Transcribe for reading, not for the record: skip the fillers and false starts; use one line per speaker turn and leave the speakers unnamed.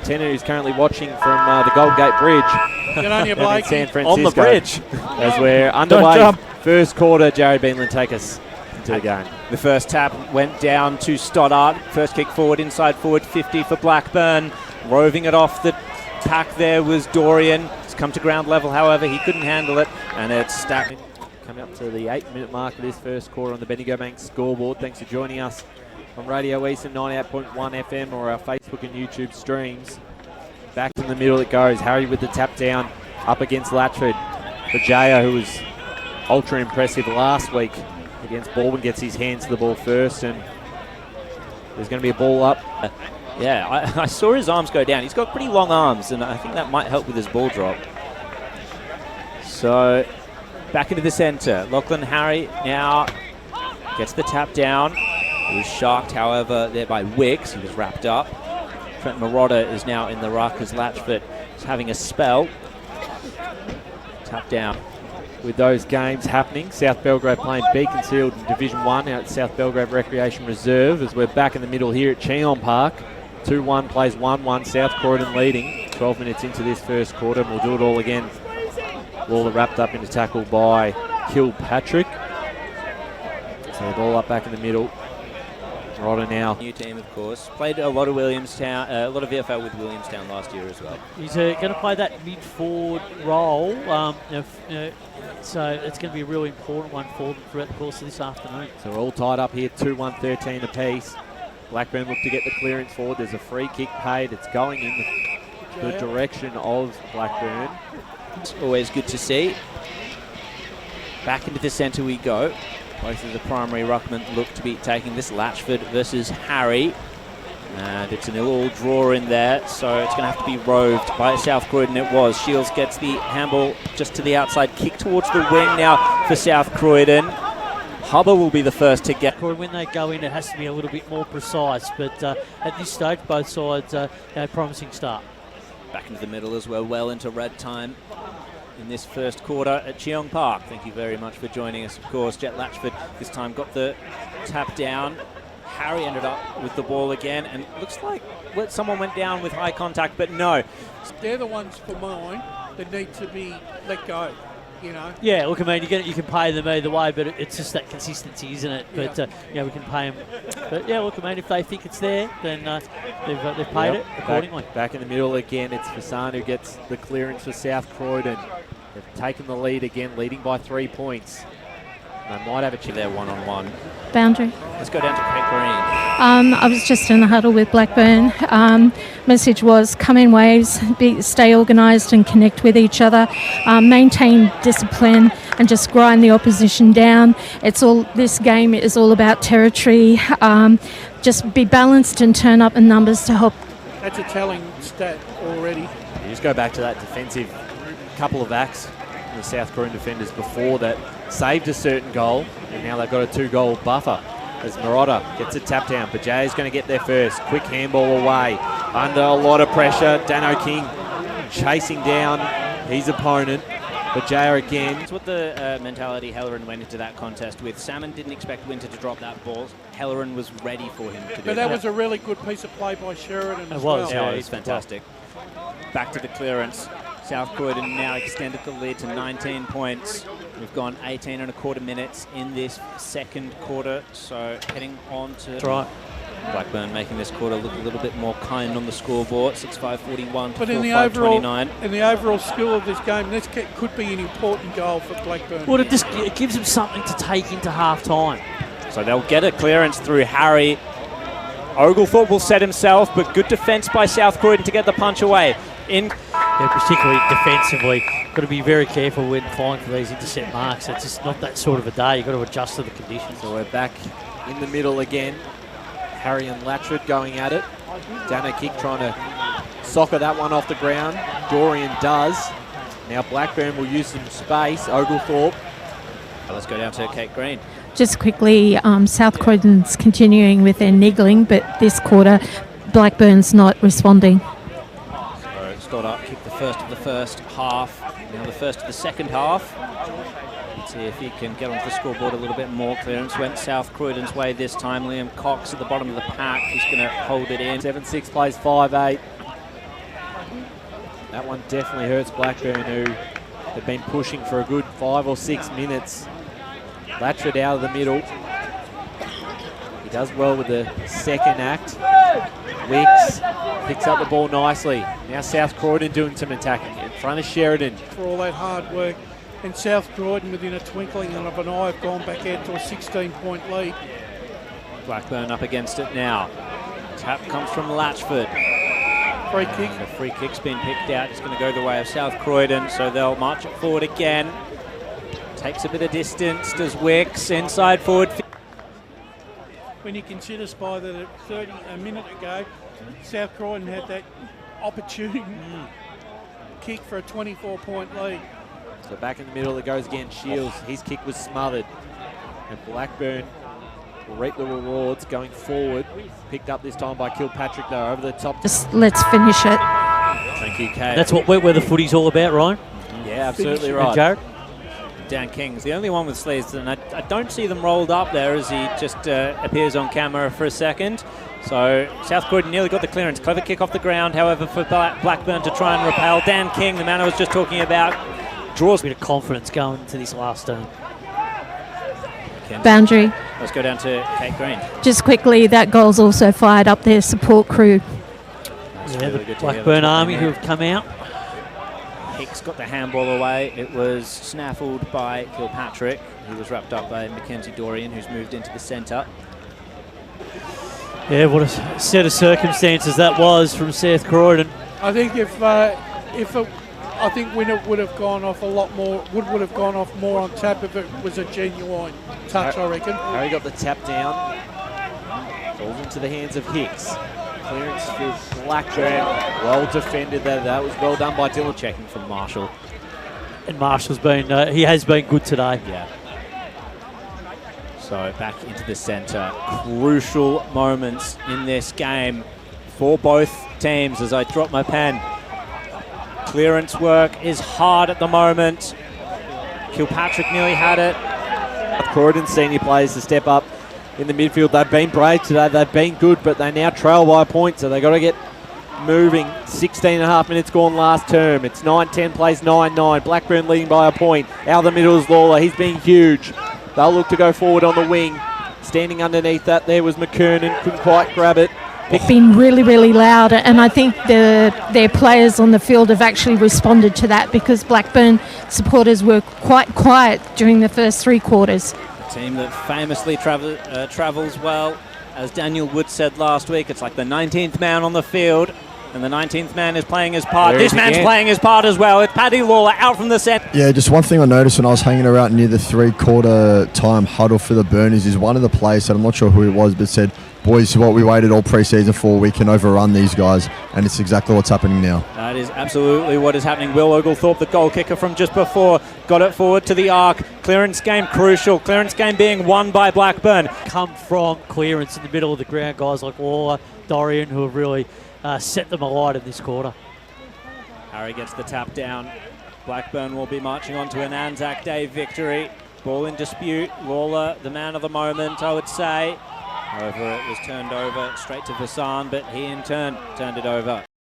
Tenner, who's currently watching from the Golden Gate Bridge
Get on your Blake.
in San Francisco.
On the bridge.
As we're underway. First quarter, Jared Beanland take us into the game.
The first tap went down to Stoddart. First kick forward, inside forward 50 for Blackburn. Roving it off the pack there was Dorian. It's come to ground level, however, he couldn't handle it. And it's stacked.
Coming up to the 8-minute mark of this first quarter on the Bendigo Bank scoreboard. Thanks for joining us on Radio Eastern 98.1 FM or our Facebook and YouTube streams. Back in the middle it goes. Harry with the tap down up against Latchford. Bajaya, who was ultra impressive last week against Baldwin, gets his hands to the ball first, and there's going to be a ball up.
Yeah, I saw his arms go down. He's got pretty long arms, and I think that might help with his ball drop. So, back into the centre. Lachlan Harry now gets the tap down. He was shocked, however, there by Wicks. He was wrapped up. Trent Marotta is now in the ruck as Latchford is having a spell. Tap down.
With those games happening, South Belgrade playing Beaconsfield in Division 1 out at South Belgrade Recreation Reserve as we're back in the middle here at Cheon Park. 2-1 plays 1-1, South Croydon leading. 12 minutes into this first quarter, and we'll do it all again. Waller wrapped up into tackle by Kilpatrick. So the ball up back in the middle. Marotta now.
New team, of course. Played a lot of Williamstown, a lot of VFL with Williamstown last year as well.
He's going to play that mid-forward role, so it's going to be a really important one for them throughout the course of this afternoon.
So we're all tied up here, 2-1, 13 apiece. Blackburn look to get the clearance forward. There's a free kick paid. It's going in the direction of Blackburn.
It's always good to see. Back into the centre we go. Both of the primary ruckmen look to be taking this. Latchford versus Harry. And it's an all draw in there, so it's going to have to be roved by South Croydon. It was. Shields gets the handball just to the outside. Kick towards the wing now for South Croydon. Hubber will be the first to get.
When they go in, it has to be a little bit more precise, but at this stage, both sides, promising start.
Back into the middle as well into red time in this first quarter at Cheong Park. Thank you very much for joining us, of course. Jet Latchford this time got the tap down. Harry ended up with the ball again, and it looks like someone went down with high contact, but no.
They're the ones for mine that need to be let go, you know.
Yeah, look, I mean, you can pay them either way, but it's just that consistency, isn't it? But, we can pay them. But, yeah, look, I mean, if they think it's there, then they've paid it accordingly.
Back in the middle again, it's Fassan who gets the clearance for South Croydon. They've taken the lead again, leading by 3 points. They might have a chip there one-on-one.
Boundary.
Let's go down to Kate Green.
I was just in a huddle with Blackburn. Message was come in waves, stay organised and connect with each other, maintain discipline and just grind the opposition down. This game is all about territory. Just be balanced and turn up in numbers to help.
That's a telling stat already.
You just go back to that defensive couple of acts. The South Croydon defenders before that saved a certain goal, and now they've got a 2-goal buffer as Marotta gets a tap down. Bajaya's going to get there first. Quick handball away. Under a lot of pressure. Dano King chasing down his opponent. Bajaya again.
That's what the mentality Helleran went into that contest with. Salmon didn't expect Winter to drop that ball. Helleran was ready for him to do that.
But that was a really good piece of play by Sheridan as
was,
well.
Yeah, it was fantastic. Back to the clearance. South Croydon now extended the lead to 19 points. We've gone 18 and a quarter minutes in this second quarter, so heading on to
That's right.
Blackburn making this quarter look a little bit more kind on the scoreboard. 6-5-41 to
But in the
4-5-29.
overall skill of this game, this could be an important goal for Blackburn.
Well, it gives them something to take into half-time.
So they'll get a clearance through Harry. Oglethorpe will set himself, but good defence by South Croydon to get the punch away.
Particularly defensively, got to be very careful when flying for these intercept marks. It's just not that sort of a day. You've got to adjust to the conditions.
So we're back in the middle again. Harry and Latchford going at it. Dano Kick trying to soccer that one off the ground. Dorian does. Now Blackburn will use some space. Oglethorpe.
Let's go down to Kate Green.
Just quickly, South Croydon's continuing with their niggling, but this quarter, Blackburn's not responding.
Stoddart kicked the first of the first half, now the first of the second half. Let's see if he can get onto the scoreboard a little bit more. Clearance went South Croydon's way this time. Liam Cox at the bottom of the pack. He's going to hold it in.
7-6 plays 5-8. That one definitely hurts Blackburn, who have been pushing for a good 5 or 6 minutes. Latchford out of the middle. He does well with the second act. Wicks picks up the ball nicely. Now South Croydon doing some attacking in front of Sheridan.
For all that hard work. And South Croydon, within a twinkling of an eye, have gone back out to a 16-point lead.
Blackburn up against it now. Tap comes from Latchford.
Free kick.
The free kick's been picked out. It's going to go the way of South Croydon, so they'll march it forward again. Takes a bit of distance, does Wicks, inside forward.
When you consider, Spy, that a minute ago, South Croydon had that opportune kick for a 24-point lead.
So back in the middle it goes again. Shields, his kick was smothered. And Blackburn will reap the rewards going forward. Picked up this time by Kilpatrick though, over the top.
Just let's finish it.
Thank you, Kate.
That's where the footy's all about, Ryan.
Yeah, absolutely
And
right.
Jared?
Dan King's the only one with sleeves, and I don't see them rolled up there as he just appears on camera for a second. So South Croydon nearly got the clearance. Clever kick off the ground, however, for Blackburn to try and repel. Dan King, the man I was just talking about, draws.
A bit of confidence going into this last turn.
Boundary.
Let's go down to Kate Green.
Just quickly, that goal's also fired up their support crew.
That's
Yeah,
really
the
good to hear.
Blackburn
That's what
Army
they
who
need.
have come out.
Hicks got the handball away. It was snaffled by Kilpatrick. He was wrapped up by Mackenzie Dorian, who's moved into the centre.
Yeah, what a set of circumstances that was from South Croydon.
I think I think Winnett would have gone off a lot more. Would have gone off more on tap if it was a genuine touch, I reckon.
Harry got the tap down. Falls into the hands of Hicks. Clearance for Blackburn. Well defended there. That was well done by Dylan.
Checking from Marshall.
And Marshall's been, he has been good today.
Yeah. So back into the centre. Crucial moments in this game for both teams as I drop my pen. Clearance work is hard at the moment. Kilpatrick nearly had it.
Croydon senior players to step up in the midfield. They've been brave today. They've been good, but they now trail by a point, so they've got to get moving. 16 and a half minutes gone last term. It's 9-10 plays 9-9. Blackburn leading by a point. Out of the middle is Lawler. He's been huge. They'll look to go forward on the wing. Standing underneath that there was McKernan. Couldn't quite grab it.
Been really, really loud, and I think their players on the field have actually responded to that because Blackburn supporters were quite quiet during the first 3 quarters.
A team that famously travels well. As Daniel Wood said last week, it's like the 19th man on the field, and the 19th man is playing his part.
There
This
he is
man's
again.
playing his part as well. It's Paddy Lawler out from the centre.
Yeah, just one thing I noticed when I was hanging around near the 3/4 time huddle for the Burners is one of the players said, I'm not sure who it was, but said, boys, what we waited all pre-season for, we can overrun these guys, and it's exactly what's happening now.
That is absolutely what is happening. Will Oglethorpe, the goal kicker from just before, got it forward to the arc. Clearance game crucial. Clearance game being won by Blackburn.
Come from clearance in the middle of the ground, guys like Lawler, Dorian, who have really set them alight in this quarter.
Harry gets the tap down. Blackburn will be marching on to an Anzac Day victory. Ball in dispute. Lawler, the man of the moment, I would say. However, it was turned over straight to Vasan, but he in turn turned it over.